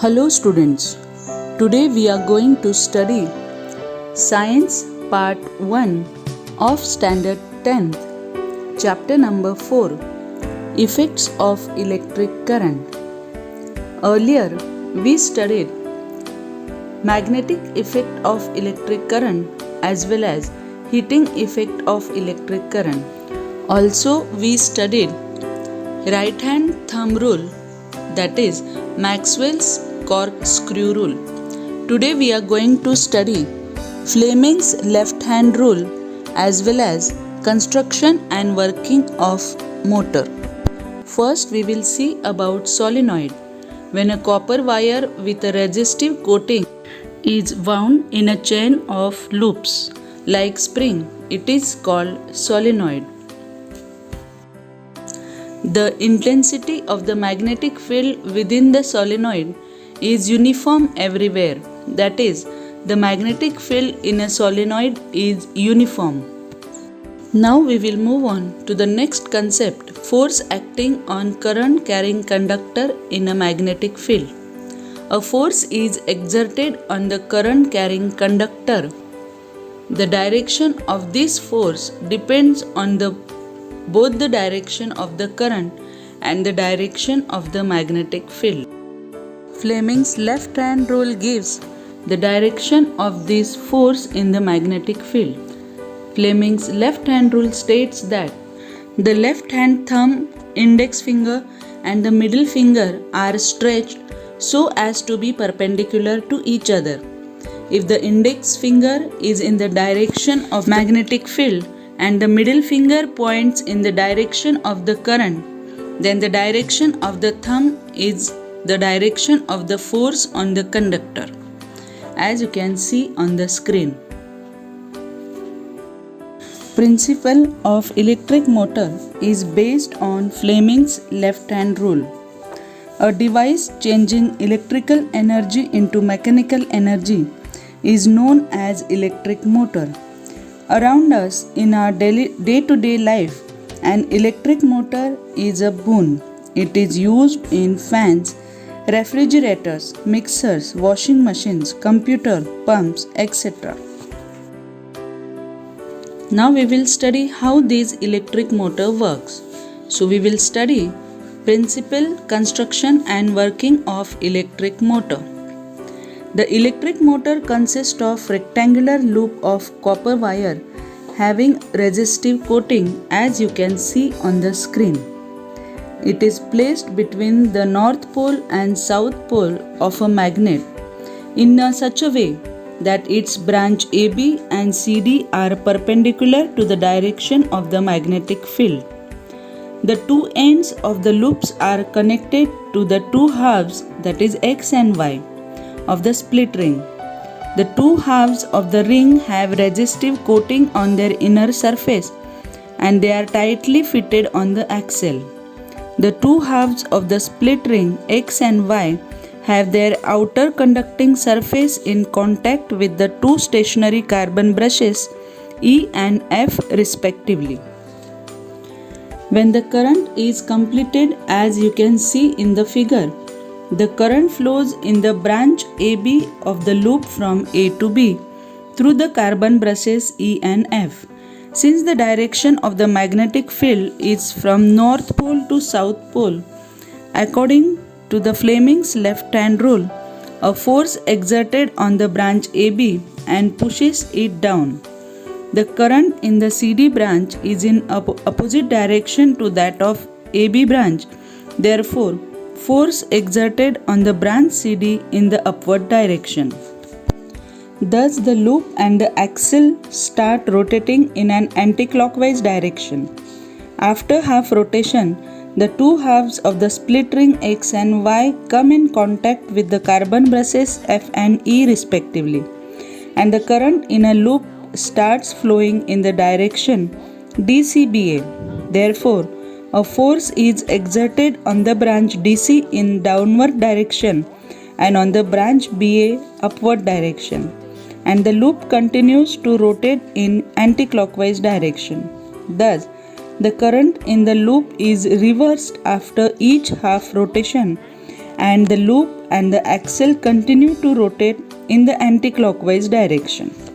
Hello students, today we are going to study Science Part 1 of Standard 10th, Chapter number 4, Effects of Electric Current. Earlier we studied magnetic effect of electric current as well as heating effect of electric current. Also we studied right hand thumb rule, that is Maxwell's corkscrew rule. Today we are going to study Fleming's left hand rule as well as construction and working of motor. First we will see about solenoid. When a copper wire with a resistive coating is wound in a chain of loops like spring, it is called solenoid. The intensity of the magnetic field within the solenoid is uniform everywhere. That is, the magnetic field in a solenoid is uniform. Now we will move on to the next concept, force acting on current carrying conductor in a magnetic field. A force is exerted on the current carrying conductor. The direction of this force depends on both the direction of the current and the direction of the magnetic field. Fleming's left hand rule gives the direction of this force in the magnetic field. Fleming's left hand rule states that the left hand thumb, index finger and the middle finger are stretched so as to be perpendicular to each other. If the index finger is in the direction of magnetic field and the middle finger points in the direction of the current, then the direction of the thumb is the direction of the force on the conductor, as you can see on the screen. Principle of electric motor is based on Fleming's left hand rule. A device changing electrical energy into mechanical energy is known as electric motor. Around us in our day-to-day life, an electric motor is a boon. It is used in fans, refrigerators, mixers, washing machines, computer, pumps, etc. Now we will study how this electric motor works. So we will study principle, construction and working of electric motor. The electric motor consists of rectangular loop of copper wire having resistive coating, as you can see on the screen. It is placed between the north pole and south pole of a magnet in such a way that its branch AB and CD are perpendicular to the direction of the magnetic field. The two ends of the loops are connected to the two halves, that is X and Y, of the split ring. The two halves of the ring have resistive coating on their inner surface and they are tightly fitted on the axle. The two halves of the split ring X and Y have their outer conducting surface in contact with the two stationary carbon brushes E and F respectively. When the current is completed, as you can see in the figure, the current flows in the branch AB of the loop from A to B through the carbon brushes E and F. Since the direction of the magnetic field is from north pole to south pole, according to the Fleming's left hand rule, a force exerted on the branch AB and pushes it down. The current in the CD branch is in opposite direction to that of AB branch. Therefore, force exerted on the branch CD in the upward direction. Thus the loop and the axle start rotating in an anticlockwise direction. After half rotation, the two halves of the split ring X and Y come in contact with the carbon brushes F and E respectively, and the current in a loop starts flowing in the direction DCBA. Therefore, a force is exerted on the branch DC in downward direction and on the branch BA upward direction, and the loop continues to rotate in anticlockwise direction. Thus, the current in the loop is reversed after each half rotation and the loop and the axle continue to rotate in the anti-clockwise direction.